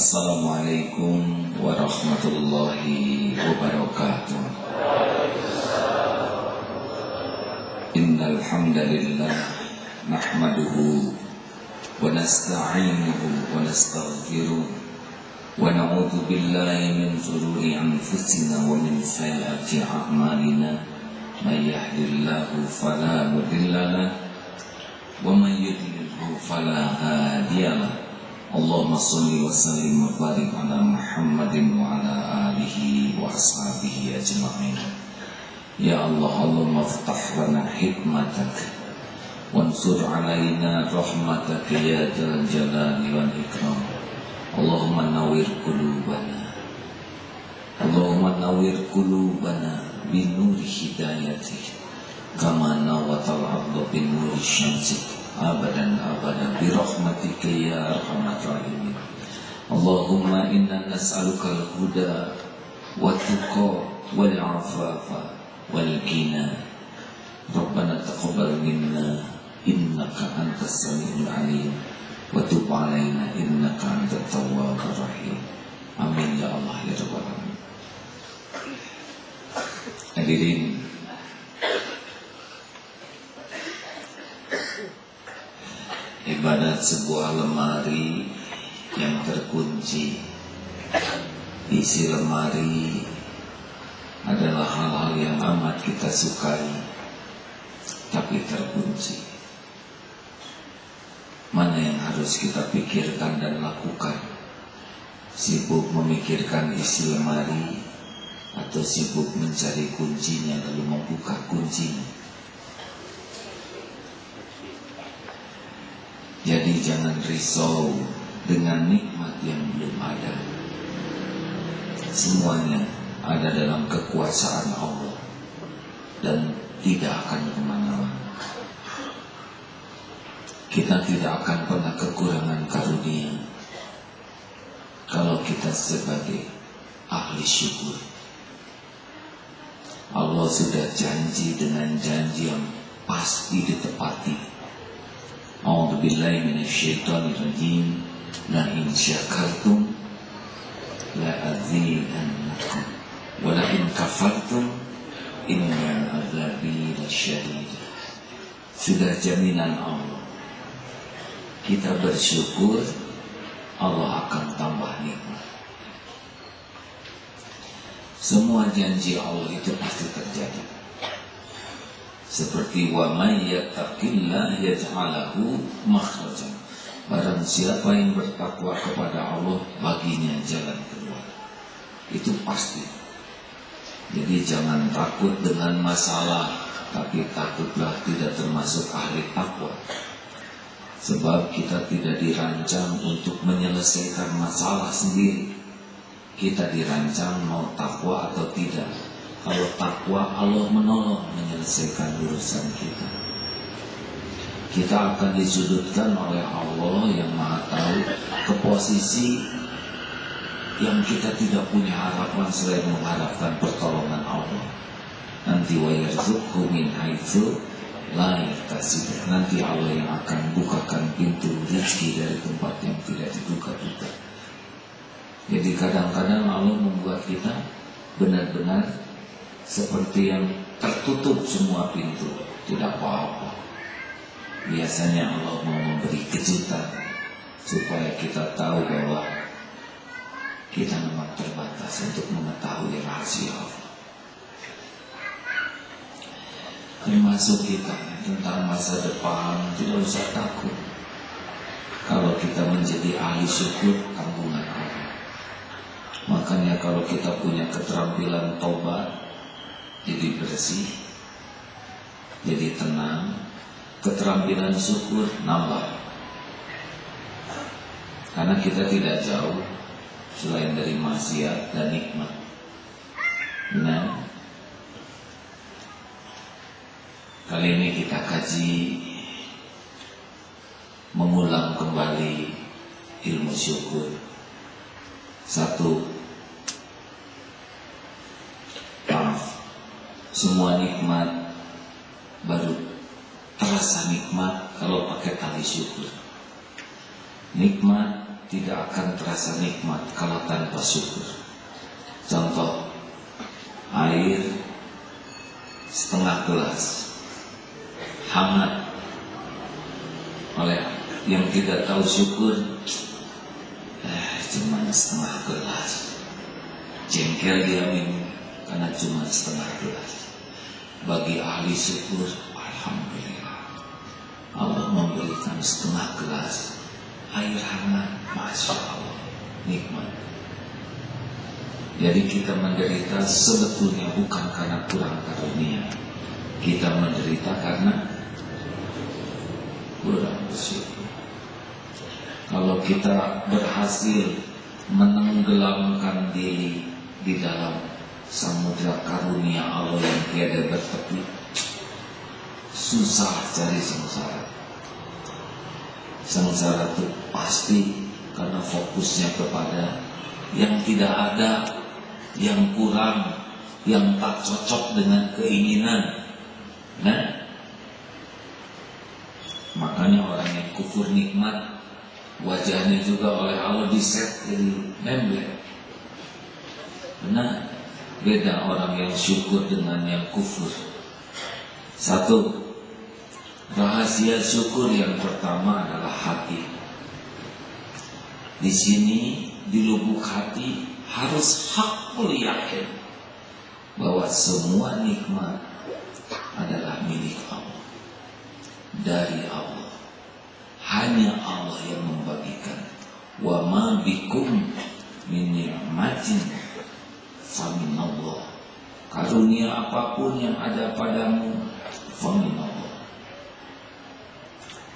Assalamualaikum warahmatullahi wabarakatuh. Innal hamdalillah nahmaduhu wa nasta'inuhu wa nastaghfiruh wa na'udzu billahi min shururi anfusina wa min sayyiati a'malina. May yahdihillahu fala mudilla lahu wa may yudlilhu fala hadiya lahu. Allahumma salli wa sallim wa barik ala Muhammadin wa ala alihi wa ashabihi ajma'in. Ya Allah, Allahumma ftah lana hikmatak wansur alaina rahmatak ya dzal jalali wal ikram. Allahumma nawwir qulubana, Allahumma nawwir qulubana binuri hidayatik kama nawwatal arda binuri syamsik abadan abadan birahmatika ya arhamar rahimin. Allahumma inna nas'aluka al-huda wa tuqa wal afafa wal ghina. Rabbana taqabbal minna innaka antas samiul alim wa tub alaina innaka antat tawwabur rahim. Amin ya Allah ya rabbal alamin. Hadirin, ibadat sebuah lemari yang terkunci. Isi lemari adalah hal-hal yang amat kita sukai, tapi terkunci. Mana yang harus kita pikirkan dan lakukan? Sibuk memikirkan isi lemari atau sibuk mencari kuncinya lalu membuka kuncinya? Jadi jangan risau dengan nikmat yang belum ada. Semuanya ada dalam kekuasaan Allah dan tidak akan kemana-mana. Kita tidak akan pernah kekurangan karunia kalau kita sebagai ahli syukur. Allah sudah janji dengan janji yang pasti ditepati. A'udzu billahi minasyaitonir rajim. La in syakartum la azidannakum wa la in kafartum inna adzabi lasyadid. Sudah jaminan Allah. Kita bersyukur, Allah akan tambah nikmat. Semua janji Allah itu pasti terjadi. Seperti wa may yattaqillah yaj'alahu makhrajan. Barang siapa yang bertakwa kepada Allah, baginya jalan keluar. Itu pasti. Jadi jangan takut dengan masalah, tapi takutlah tidak termasuk ahli takwa. Sebab kita tidak dirancang untuk menyelesaikan masalah sendiri. Kita dirancang mau takwa atau tidak. Kalau takwa, Allah menolong menyelesaikan urusan kita. Kita akan disudutkan oleh Allah yang Maha Tahu ke posisi yang kita tidak punya harapan selain mengharapkan pertolongan Allah. Nanti wa yarzuqhu min haitsu la yahtasib. Nanti Allah yang akan bukakan pintu rezeki dari tempat yang tidak diduga-duga. Jadi kadang-kadang Allah membuat kita benar-benar seperti yang tertutup semua pintu. Tidak apa-apa. Biasanya Allah mau memberi kejutan supaya kita tahu bahwa kita memang terbatas untuk mengetahui rahasia Allah. Termasuk kita tentang masa depan tidak usah takut. Kalau kita menjadi ahli syukur, tanggungan Allah. Makanya kalau kita punya keterampilan taubat, jadi bersih, jadi tenang, keterampilan syukur nambah. Karena kita tidak jauh selain dari maksiat dan nikmat. Nah, kali ini kita kaji mengulang kembali ilmu syukur. Satu, semua nikmat baru terasa nikmat kalau pakai tali syukur. Nikmat tidak akan terasa nikmat kalau tanpa syukur. Contoh, air setengah gelas hangat, oleh yang tidak tahu syukur, cuma setengah gelas, jengkel dia minum karena cuma setengah gelas. Bagi ahli syukur, alhamdulillah, Allah memberikan setengah gelas air hangat, masya Allah, nikmat. Jadi kita menderita sebetulnya bukan karena kurang karunia, kita menderita karena kurang bersyukur. Kalau kita berhasil menenggelamkan diri di dalam samudra karunia Allah yang tiada bertepi, susah cari sengsara. Sengsara itu pasti karena fokusnya kepada yang tidak ada, yang kurang, yang tak cocok dengan keinginan. Nah, makanya orang yang kufur nikmat, wajahnya juga oleh Allah diset jadi memblek. Benar, beda orang yang syukur dengan yang kufur. Satu, rahasia syukur yang pertama adalah hati. Di sini, di lubuk hati harus hakul yakin bahwa semua nikmat adalah milik Allah, dari Allah. Hanya Allah yang membagikan. Wa ma bikum min ni'matin faminallah. Karunia apapun yang ada padamu, faminallah.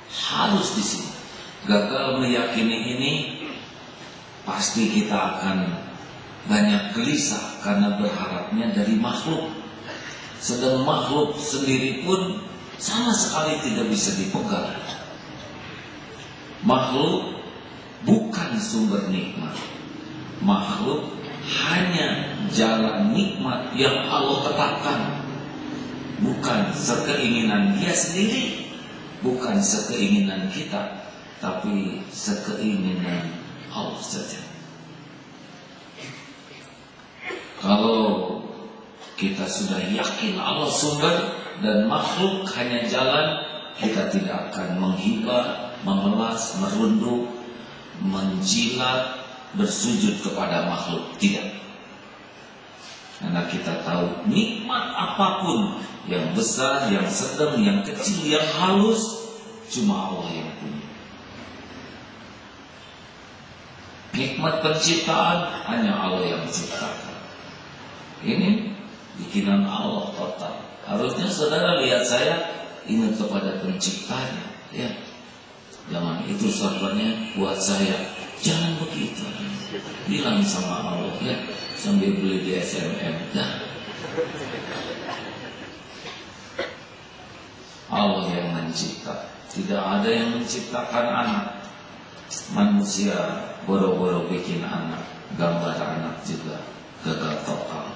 Harus di sini. Gagal meyakini ini, pasti kita akan banyak gelisah karena berharapnya dari makhluk. Sedang makhluk sendiri pun sama sekali tidak bisa dipegang. Makhluk bukan sumber nikmat. Makhluk hanya jalan nikmat yang Allah tetapkan. Bukan sekeinginan dia sendiri, bukan sekeinginan kita, tapi sekeinginan Allah saja. Kalau kita sudah yakin Allah sumber dan makhluk hanya jalan, kita tidak akan menghibah, memelas, merunduk, menjilat, bersujud kepada makhluk. Tidak. Karena kita tahu nikmat apapun, yang besar, yang sedang, yang kecil, yang halus, cuma Allah yang punya. Nikmat penciptaan hanya Allah yang menciptakan. Ini bikinan Allah total. Harusnya saudara lihat saya, ingat kepada penciptanya, ya. Jangan itu sorbannya buat saya. Jangan begitu. Bilang sama Allah, ya, sambil beli di SMM. Nah, Allah yang mencipta. Tidak ada yang menciptakan anak. Manusia boro-boro bikin anak, gambar anak juga gagal total.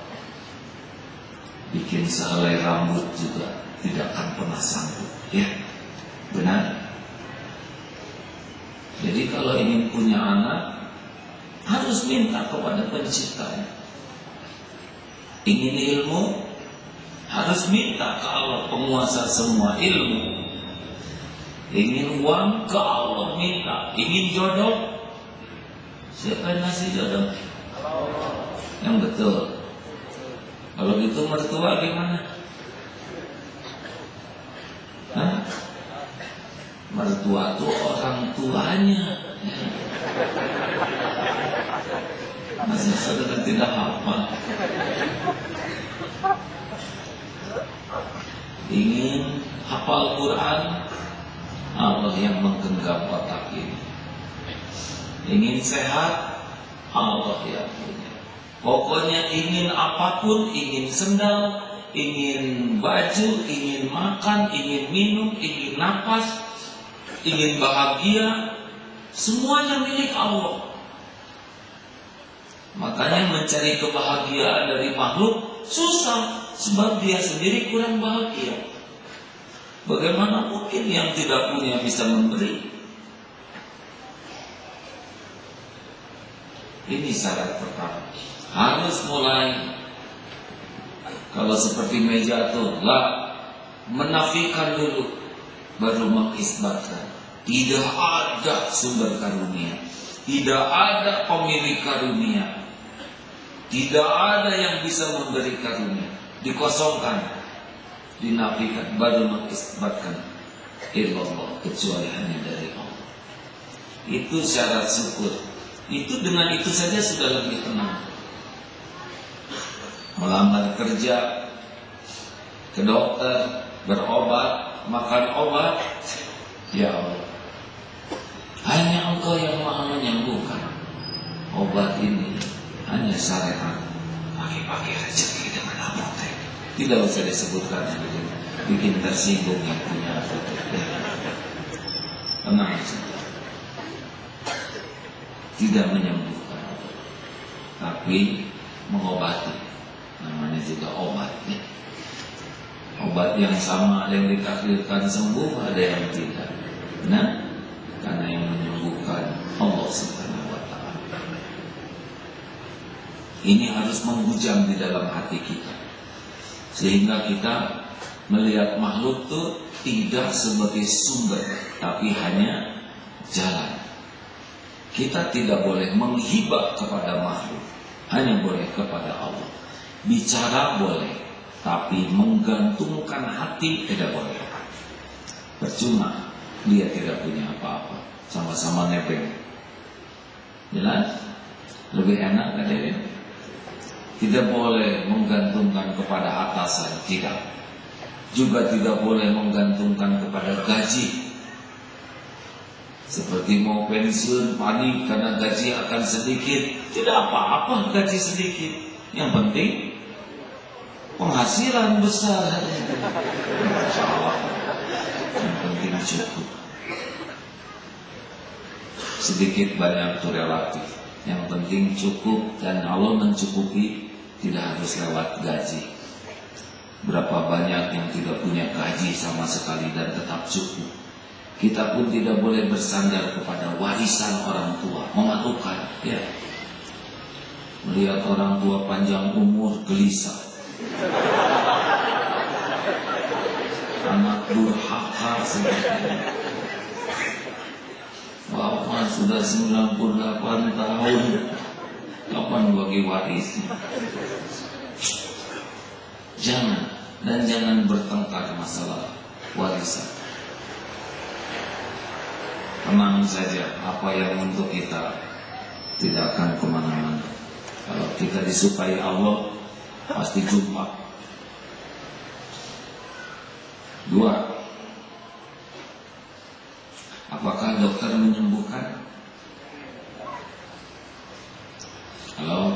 Bikin sehelai rambut juga tidak akan pernah sanggup, ya. Benar. Jadi kalau ingin punya anak, harus minta kepada penciptanya. Ingin ilmu, harus minta ke Allah, penguasa semua ilmu. Ingin uang, ke Allah minta. Ingin jodoh, siapa yang ngasih jodoh? Yang betul. Kalau gitu mertua gimana? Hah? Mertua itu orang tuanya. Masa saudara tidak hafal? Ingin hafal Quran, Allah yang menggenggam otak ini. Ingin sehat, Allah yang punya. Pokoknya ingin apapun, ingin sendal, ingin baju, ingin makan, ingin minum, ingin napas, ingin bahagia, semuanya milik Allah. Makanya mencari kebahagiaan dari makhluk susah, sebab dia sendiri kurang bahagia. Bagaimana mungkin yang tidak punya bisa memberi? syarat pertama. Harus mulai, kalau seperti meja tuh, menafikan dulu, baru mengisbatkan. Tidak ada sumber karunia, tidak ada pemilik karunia, tidak ada yang bisa memberi karunia. Dikosongkan, dinafikan, baru mengisbatkan. Illallah, kecuali hanya dari Allah. Itu syarat syukur. Itu dengan itu saja sudah lebih tenang. Melamar kerja, ke dokter, berobat, makan obat, ya Allah, hanya Engkau yang maha menyembuhkan. Obat ini hanya syariat, pakai rezeki dengan apotek. Tidak usah disebutkan yang bikin tersinggung yang punya apotek. Tenang saja. Tidak menyembuhkan, tapi mengobati. Namanya juga obat, ya. Obat yang sama, ada yang ditakdirkan sembuh, ada yang tidak. Nah, karena yang menyembuhkan Allah Subhanahu wa ta'ala. Ini harus menghujam di dalam hati kita, sehingga kita melihat makhluk itu tidak sebagai sumber, tapi hanya jalan. Kita tidak boleh menghibah kepada makhluk, hanya boleh kepada Allah. Bicara boleh, tapi menggantungkan hati tidak boleh. Percuma, dia tidak punya apa-apa, sama-sama nebeng. Jelas? Lebih enak kan dia? Tidak boleh menggantungkan kepada atasan, tidak. Juga tidak boleh menggantungkan kepada gaji. Seperti mau pensiun, panik karena gaji akan sedikit. Tidak apa-apa gaji sedikit, yang penting penghasilan besar. Masya Allah. Yang penting cukup. Sedikit banyak itu relatif. Yang penting cukup, dan Allah mencukupi, tidak harus lewat gaji. Berapa banyak yang tidak punya gaji sama sekali dan tetap cukup. Kita pun tidak boleh bersandar kepada warisan orang tua, memalukan, ya. Melihat orang tua panjang umur, gelisah. Anak durhaka seperti bapak sudah 98 tahun, kapan bagi waris? Jangan, dan jangan bertengkar masalah warisan. Tenang saja, apa yang untuk kita tidak akan kemana-mana. Kalau kita disukai Allah, pasti jumpa. 2. Apakah dokter menyembuhkan? Halo?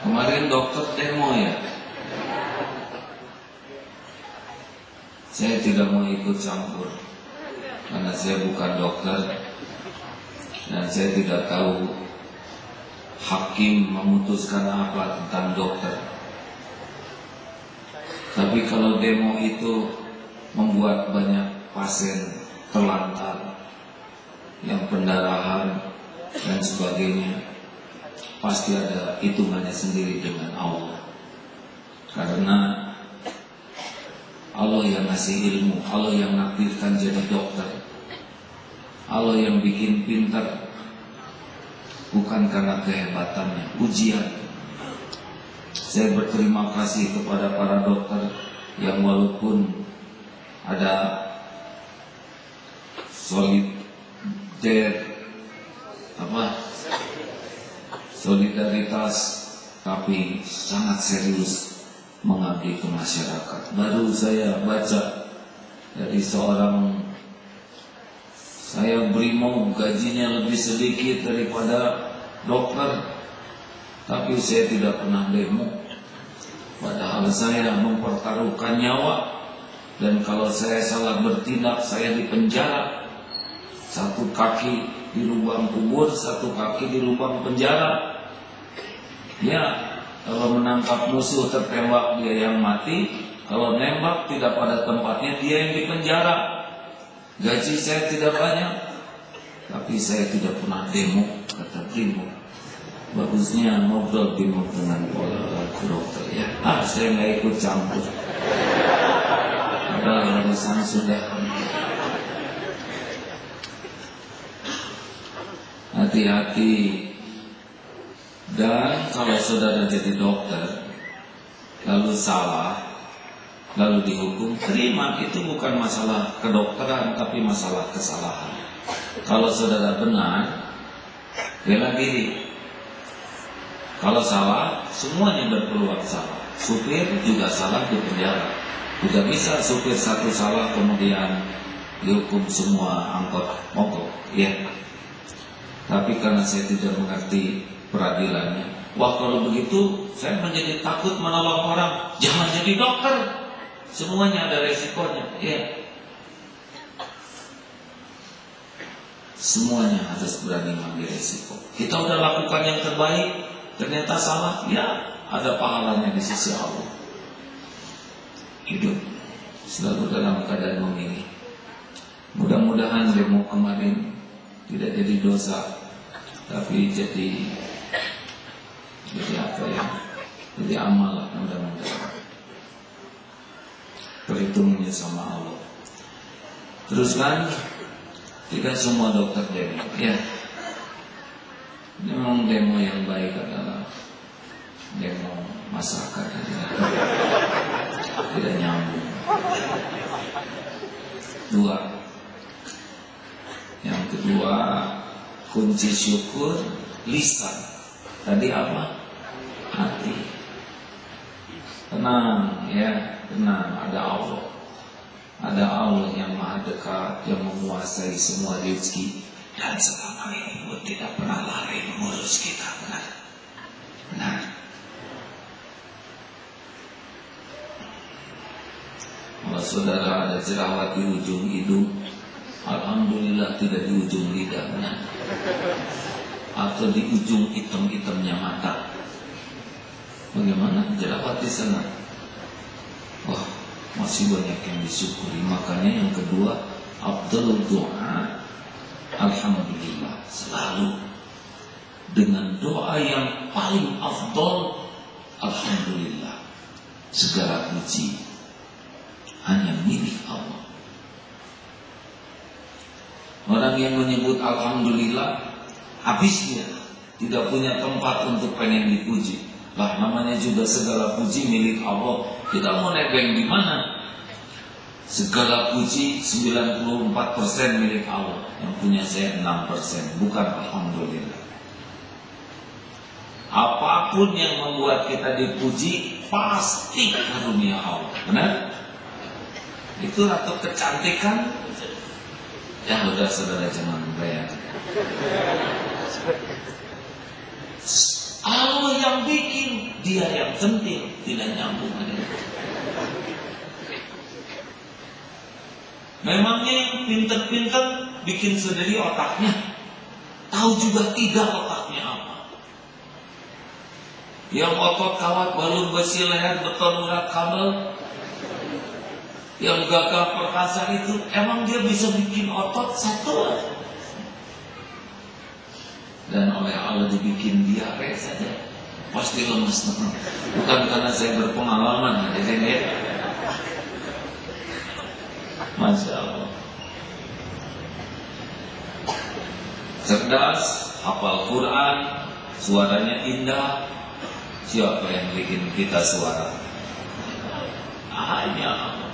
Kemarin dokter demo ya? Saya tidak mau ikut campur, karena saya bukan dokter dan saya tidak tahu hakim memutuskan apa tentang dokter. Tapi kalau demo itu membuat banyak pasien terlantar, yang pendarahan dan sebagainya, pasti ada hitungannya sendiri dengan Allah. Karena Allah yang ngasih ilmu, Allah yang nakdirkan jadi dokter, Allah yang bikin pintar, bukan karena kehebatannya, ujian. Saya berterima kasih kepada para dokter yang walaupun ada solidaritas, tapi sangat serius mengabdi ke masyarakat. Baru saya baca dari seorang, saya brimo gajinya lebih sedikit daripada dokter, tapi saya tidak pernah demo. Padahal saya mempertaruhkan nyawa, dan kalau saya salah bertindak, saya dipenjara. Satu kaki di lubang kubur, satu kaki di lubang penjara. Ya, kalau menangkap musuh tertembak dia yang mati, kalau nembak tidak pada tempatnya dia yang dipenjara. Gaji saya tidak banyak, tapi saya tidak pernah demo, kata brimo. Bagusnya ngobrol dengan pola dokter ya. Saya nggak ikut campur. Padahal urusan sudah. Hati-hati. Dan kalau saudara jadi dokter, lalu salah, lalu dihukum, terima. Itu bukan masalah kedokteran, tapi masalah kesalahan. Kalau saudara benar, bela diri. Kalau salah, semuanya berpeluang salah. Supir juga salah, di penjara. Tidak bisa supir satu salah kemudian dihukum semua angkot mogok, ya. Tapi karena saya tidak mengerti peradilannya, wah kalau begitu saya menjadi takut menolong orang. Jangan jadi dokter, semuanya ada resikonya, ya. Semuanya harus berani mengambil resiko. Kita udah lakukan yang terbaik, ternyata salah, ya ada pahalanya di sisi Allah. Hidup selalu dalam keadaan memilih. Mudah-mudahan demo kemarin tidak jadi dosa, tapi jadi apa ya? Jadi amal lah, mudah-mudahan. Perhitungannya sama Allah. Teruskan, tidak semua dokter demo, ya. Memang demo yang baik adalah demo masyarakat, tidak nyambung. Yang kedua, kunci syukur lisan. Tadi apa? Hati. Tenang, ya, tenang. Ada Allah. Ada Allah yang maha dekat, yang menguasai semua rezeki, dan selama ini pun tidak pernah lari mengurus kita. Benar. Benar. Kalau saudara ada jerawat di ujung hidung, alhamdulillah tidak di ujung lidah, benar. Atau di ujung hitam-hitamnya mata. Bagaimana jerawat di sana? Wah, masih banyak yang disyukuri. Makanya yang kedua, afdhalul doa, alhamdulillah. Selalu dengan doa yang paling afdal, alhamdulillah. Segala puji hanya milik Allah. Orang yang menyebut alhamdulillah, habisnya tidak punya tempat untuk pengen dipuji. Lah namanya juga segala puji milik Allah. Kita mau nebeng di mana? Segala puji 94% milik Allah. Yang punya saya 6%. Bukan alhamdulillah. Apapun yang membuat kita dipuji pasti karunia Allah. Benar? Itu atau kecantikan. Ya udah saudara jangan bayangkan. Allah yang bikin, dia yang penting, tidak nyambung. Memangnya yang pinter-pinter bikin sendiri otaknya, tahu juga tidak otaknya apa. Yang otot kawat balur besi leher beton urat kabel, yang gagah perkasa itu, emang dia bisa bikin otot satu? Dan oleh Allah dibikin diare saja, pasti lemes. Bukan karena saya berpengalaman, hadirin ya. Masya Allah. Cerdas, hafal Quran, suaranya indah. Siapa yang bikin kita suara? Hanya Allah.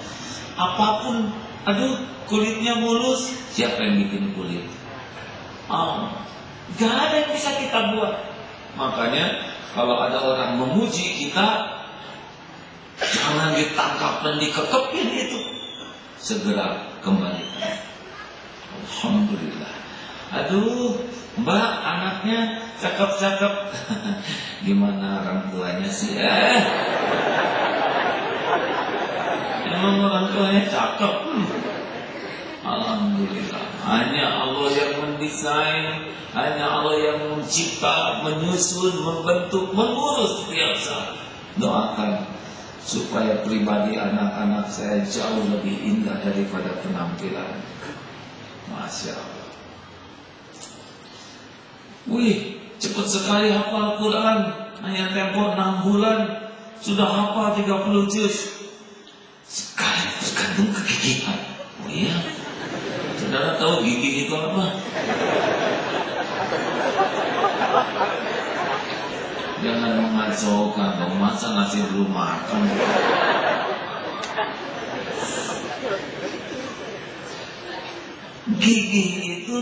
Apapun, aduh kulitnya mulus, siapa yang bikin kulit? Allah. Gak ada yang bisa kita buat. Makanya kalau ada orang memuji kita, jangan ditangkap dan dikekepin itu. Segera kembali. Alhamdulillah. Aduh, mbak anaknya cakep-cakep. Gimana orang tuanya sih? Emang orang tuanya cakep? Alhamdulillah. Hanya Allah yang mendesain, hanya Allah yang mencipta, menyusun, membentuk, mengurus setiap saat. Doakan supaya pribadi anak-anak saya jauh lebih indah daripada penampilan. Masya Allah. Wih, cepat sekali hafal Quran, hanya tempo 6 bulan sudah hafal 30 juz. Sekaligus gantung kegigihan. Oh iya, saudara tahu gigi itu apa? Jangan mengacaukan dong, masa nasi belum makan. Gigih itu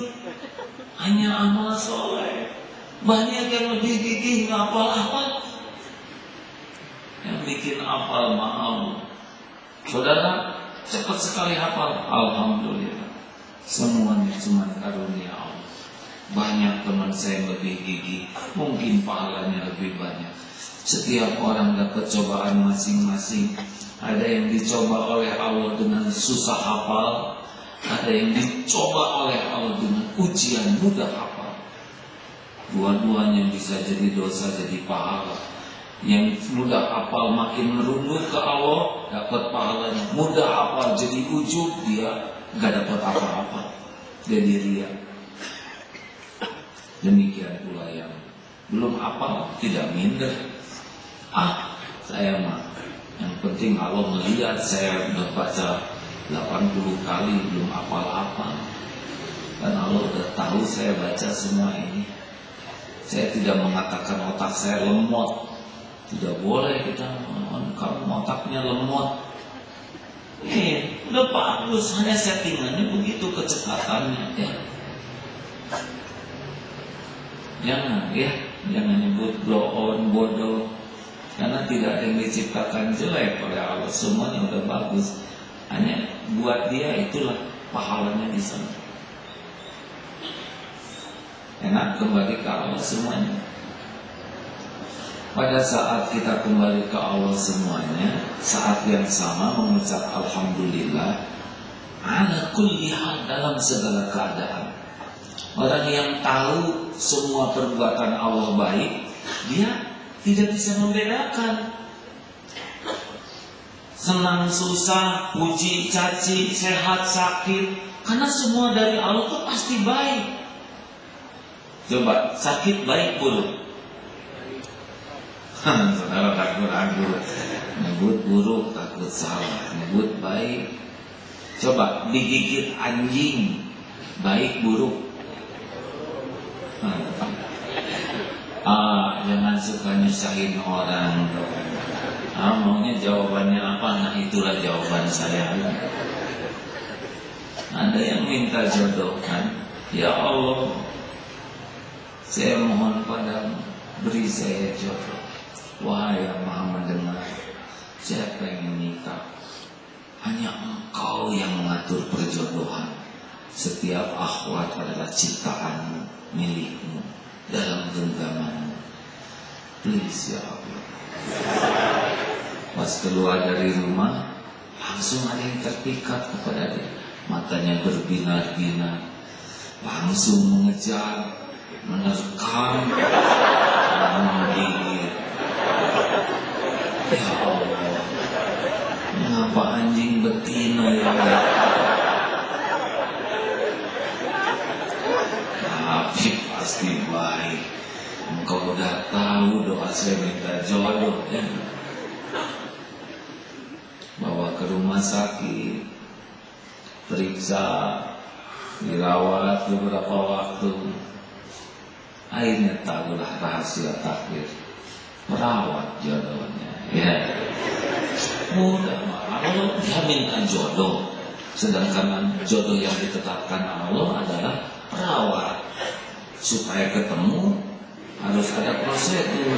hanya amal soleh. Banyak yang lebih gigih ngapal-hafal. Yang bikin hafal maaf. Saudara, cepat sekali hafal. Alhamdulillah. Semuanya cuma karunia Allah. Banyak teman saya yang lebih gigih, mungkin pahalanya lebih banyak. Setiap orang dapat cobaan masing-masing. Ada yang dicoba oleh Allah dengan susah hafal, ada yang dicoba oleh Allah dengan ujian mudah hafal. Dua-duanya bisa jadi dosa, jadi pahala. Yang mudah hafal makin merunduk ke Allah, dapat pahalanya. Mudah hafal jadi ujub, dia gak dapat apa-apa, jadi ria. Demikian pula yang belum hafal tidak minder. Saya mah yang penting Allah melihat saya udah baca 80 kali belum hafal apa. Dan Allah udah tahu saya baca semua ini. Saya tidak mengatakan otak saya lemot. Tidak boleh kita, kamu otaknya lemot. Udah bagus, hanya settingannya begitu kecepatannya ya. Jangan nyebut blow on, bodoh. Karena tidak ada yang diciptakan jelek oleh Allah, semuanya udah bagus. Hanya buat dia itulah pahalanya di sana. Enak kembali ke Allah semuanya. Pada saat kita kembali ke Allah semuanya, saat yang sama mengucap Alhamdulillah ala kulli hal, dalam segala keadaan. Orang yang tahu semua perbuatan Allah baik, dia tidak bisa membedakan senang, susah, puji, caci, sehat, sakit. Karena semua dari Allah itu pasti baik. Coba, sakit baik buruk. Saudara ragu-ragu, nyebut buruk takut salah, nyebut baik. Coba digigit anjing, baik buruk. Jangan suka nyusahin orang. Maunya jawabannya apa? Nah itulah jawaban saya. Ada yang minta jodoh kan? Ya Allah, saya mohon padamu, beri saya jodoh. Wahai yang maha mendengar, saya pengen nikah. Hanya Engkau yang mengatur perjodohan. Setiap akhwat adalah ciptaanmu, milikmu, dalam genggamanmu. Please ya Allah. Pas keluar dari rumah, langsung ada yang terpikat kepada dia. Matanya berbinar-binar, langsung mengejar, menerkam, menggigit. Ya Allah, mengapa anjing betina ya? Tapi pasti baik. Engkau udah tahu doa saya minta jodoh ya. Bawa ke rumah sakit, periksa, dirawat beberapa waktu. Akhirnya tahulah rahasia takdir. Merawat jodohnya ya. Mudah malah Allah minta jodoh. Sedangkan jodoh yang ditetapkan Allah adalah perawat. Supaya ketemu harus ada prosedur.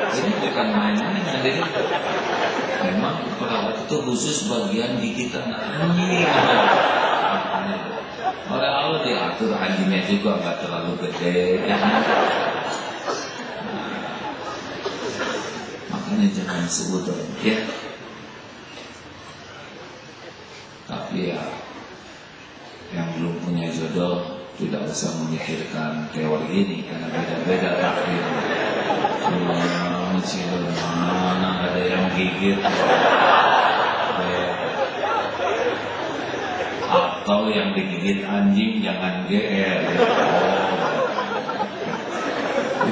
Ini bukan main-main. Jadi memang perawat itu khusus bagian gigitan anjing. Oleh Allah diatur anjingnya juga nggak terlalu gede. Makanya jangan sebut ya. Tapi ya, yang belum punya jodoh tidak usah memikirkan teori ini karena beda-beda takdir. Mana ada yang gigit atau yang digigit anjing jangan GR.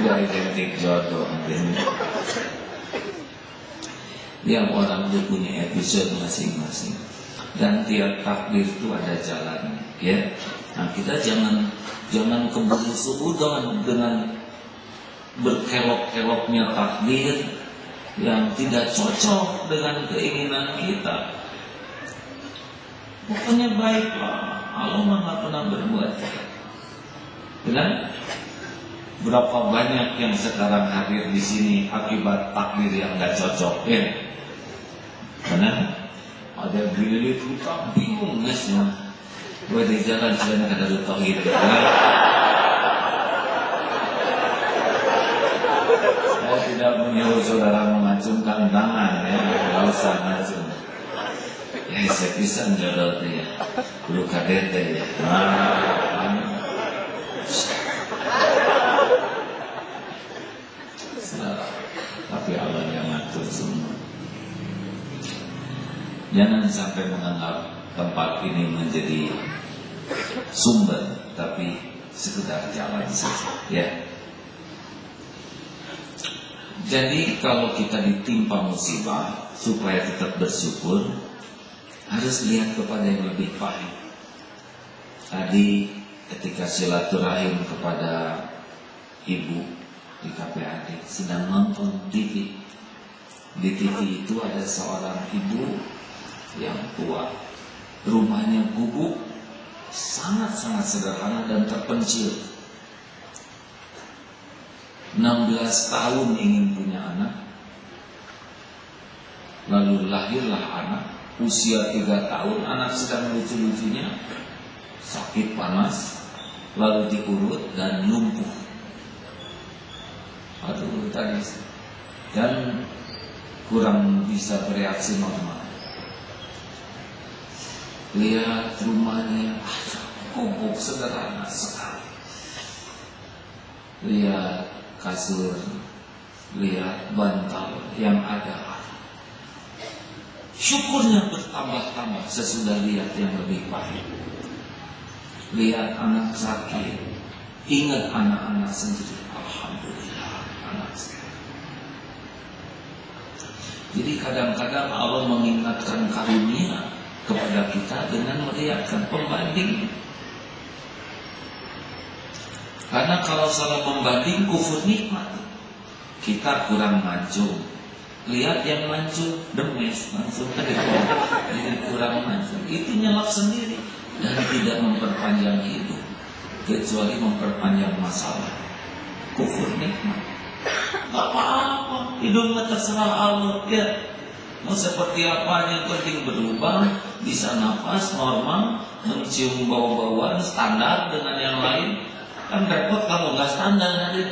tidak identik jodoh. Yang orang itu punya episode masing-masing, dan tiap takdir itu ada jalannya, ya. Nah, kita jangan keburu suudon dengan berkelok-keloknya takdir yang tidak cocok dengan keinginan kita. Pokoknya baiklah, Allah nggak pernah berbuat jahat. Benar? Berapa banyak yang sekarang hadir di sini akibat takdir yang nggak cocok, ya? Benar? Ada gilirit hutang, bingung nggak sih? Gue di jalan selain ada hutang gitu. Saya tidak menyuruh saudara mengacungkan tangan, ya, nggak usah ngacung. Ya, saya pisah jodoh tuh ya, lu kadete ya. Tapi Allah yang ngatur semua. Jangan sampai menganggap tempat ini menjadi sumber, tapi sekedar jalan saja, ya. Jadi kalau kita ditimpa musibah, supaya tetap bersyukur, harus lihat kepada yang lebih baik. Tadi ketika silaturahim kepada ibu di KPAD sedang nonton TV. Di TV itu ada seorang ibu yang tua, rumahnya gubuk, sangat-sangat sederhana dan terpencil. 16 tahun ingin punya anak, lalu lahirlah anak. Usia 3 tahun, anak sedang lucu-lucunya, sakit panas, lalu diurut dan lumpuh. Aduh tadi, dan kurang bisa bereaksi normal. Lihat rumahnya, gubuk sederhana sekali. Lihat kasur, lihat bantal yang ada. Syukurnya bertambah-tambah sesudah lihat yang lebih baik. Lihat anak sakit, ingat anak-anak sendiri. Alhamdulillah, anak sakit. Jadi kadang-kadang Allah mengingatkan karunia kepada kita dengan melihatkan pembanding. Karena kalau salah membanding, kufur nikmat. Kita kurang maju, lihat yang maju, demes langsung jadi kurang maju. Itu nyelak sendiri dan tidak memperpanjang hidup, kecuali memperpanjang masalah. Kufur nikmat. Gak apa-apa, hidupnya terserah Allah, ya. Mau seperti apa yang penting berubah, bisa nafas normal, mencium bau-bauan standar dengan yang lain. Kan repot kalau nggak standar nanti.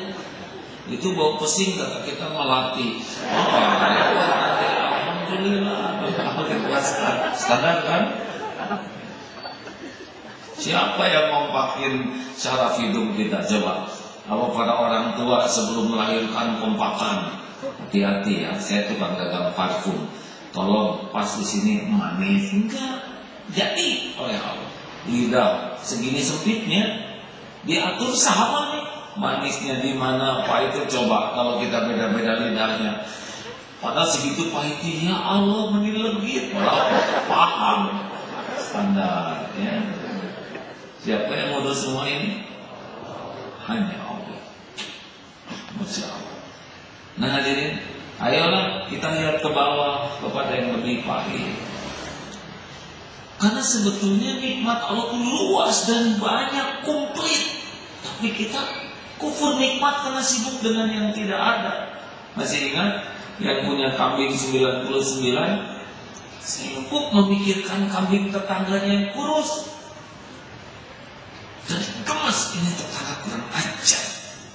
Itu bau pesing kata kita melatih. Oh, repot nanti. Alhamdulillah. Standar kan? Siapa yang kompakin syaraf hidup kita? Coba. Apa para orang tua sebelum melahirkan kompakan? Hati-hati ya. Saya tukang dagang parfum. Tolong pas di sini manis. Enggak. Jadi oleh Allah. Lidah segini sempitnya diatur sama nih, manisnya di mana, apa itu coba kalau kita beda-beda lidahnya. Padahal segitu pahitnya, ya Allah menilai paham standar, ya. Siapa yang ngurus semua ini? Hanya Allah. Masya Allah. Nah hadirin, ayolah kita lihat ke bawah kepada yang lebih pahit. Karena sebetulnya nikmat Allah itu luas dan banyak, komplit. Tapi kita kufur nikmat karena sibuk dengan yang tidak ada. Masih ingat yang punya kambing 99, sibuk memikirkan kambing tetangganya yang kurus. Dan gemes, ini tetangga kurang ajar,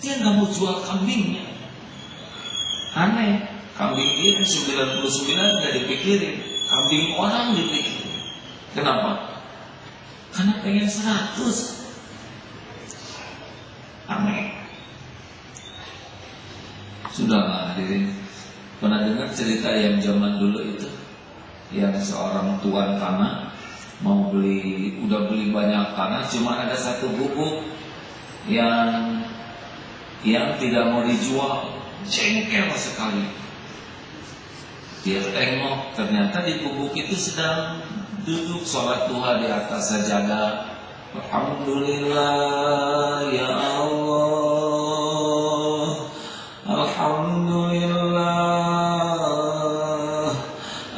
dia nggak mau jual kambingnya. Aneh, kambing dia 99 nggak dipikirin, kambing orang dipikirin. Kenapa? Karena pengen 100. Aneh. Sudahlah hadirin. Pernah dengar cerita yang zaman dulu itu, yang seorang tuan tanah mau udah beli banyak tanah, cuma ada satu gubuk yang yang tidak mau dijual, jengkel sekali. Dia tengok, ternyata di gubuk itu sedang duduk sholat duha di atas sajadah. Alhamdulillah ya Allah, Alhamdulillah,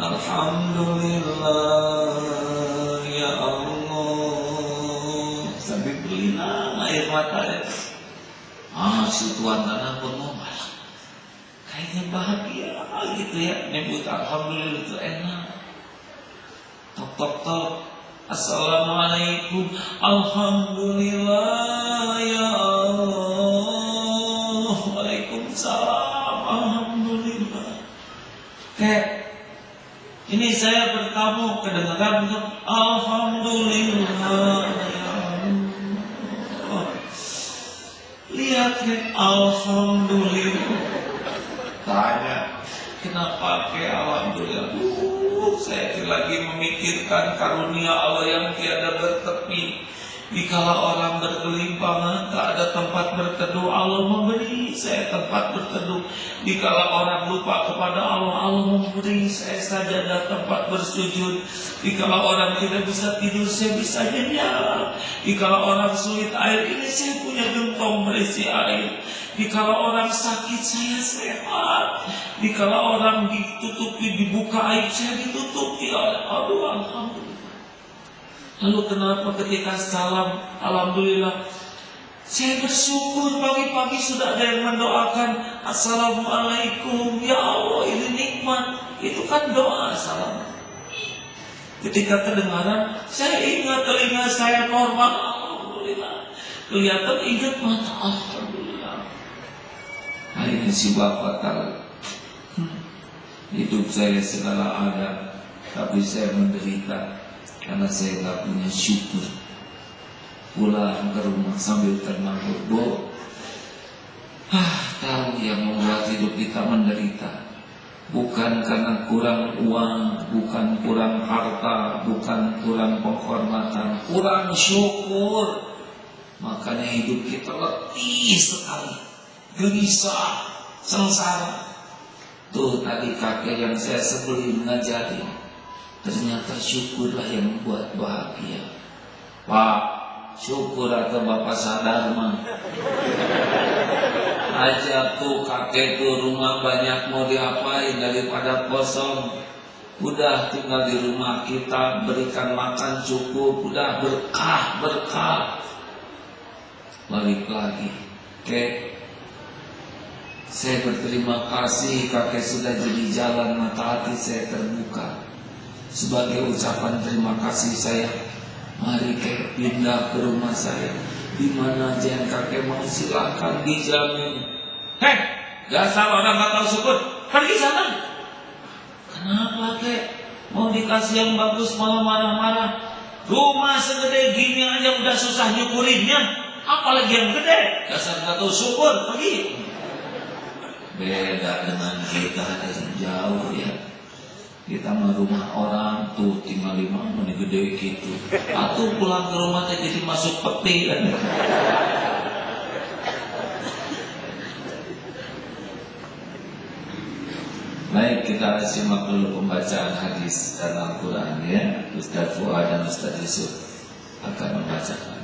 Alhamdulillah ya Allah. Sambil berlinang air mata. Si Tuhan tanah pun mau malah kayaknya bahagia gitu ya, nyebut alhamdulillah itu enak. Tok. Assalamualaikum, alhamdulillah ya Allah, waalaikumsalam, alhamdulillah. Kayak ini saya bertamu kedengaran alhamdulillah ya Allah. Lihat kan, alhamdulillah. Tanya, kenapa kayak alhamdulillah? Saya lagi memikirkan karunia Allah yang tiada bertepi. Dikala orang berkelimpangan, tak ada tempat berteduh, Allah memberi saya tempat berteduh. Dikala orang lupa kepada Allah, Allah memberi saya sajadah tempat bersujud. Dikala orang tidak bisa tidur, saya bisa nyenyak. Dikala orang sulit air, ini saya punya gentong berisi air. Dikala orang sakit, saya sehat. Dikala orang ditutupi, dibuka aib, saya ditutupi oleh Allah. Alhamdulillah. Lalu kenapa ketika salam alhamdulillah, saya bersyukur pagi-pagi sudah ada yang mendoakan assalamualaikum ya Allah, ini nikmat. Itu kan doa salam. Ketika kedengaran, saya ingat telinga saya normal, alhamdulillah. Kelihatan ingat mata, alhamdulillah. Nah ini si bapak tahu, hidup saya segala ada, tapi saya menderita karena saya nggak punya syukur. Pulang ke rumah sambil termangu, tahu yang membuat hidup kita menderita bukan karena kurang uang, bukan kurang harta, bukan kurang penghormatan, kurang syukur. Makanya hidup kita letih sekali, gelisah, sengsara. Tuh tadi kakek yang saya sebelum ngajarin, ternyata syukurlah yang membuat bahagia. Pak, syukur atau Bapak sadar mah aja tuh kakek tuh rumah banyak mau diapain daripada kosong. Udah tinggal di rumah kita, berikan makan cukup, udah berkah. Balik lagi, kek, saya berterima kasih kakek sudah jadi jalan, mata hati saya terbuka. Sebagai ucapan terima kasih saya, mari kek pindah ke rumah saya. Di mana aja yang kakek mau silakan dijamin. Hei, dasar orang gak tahu syukur, pergi sana. Kenapa kek? Mau dikasih yang bagus malah marah-marah. Rumah segede gini aja udah susah nyukurinnya, apalagi yang gede. Dasar gak tahu syukur, pergi. Beda dengan kita dari jauh ya. Kita mah rumah orang tuh tinggal 5 menit gede gitu. Atau pulang ke rumah jadi masuk peti kan. Baik, kita simak dulu pembacaan hadis dan Al-Quran ya. Ustaz Fuad dan Ustaz Yusuf akan membacakan.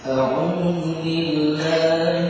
A'udzu billahi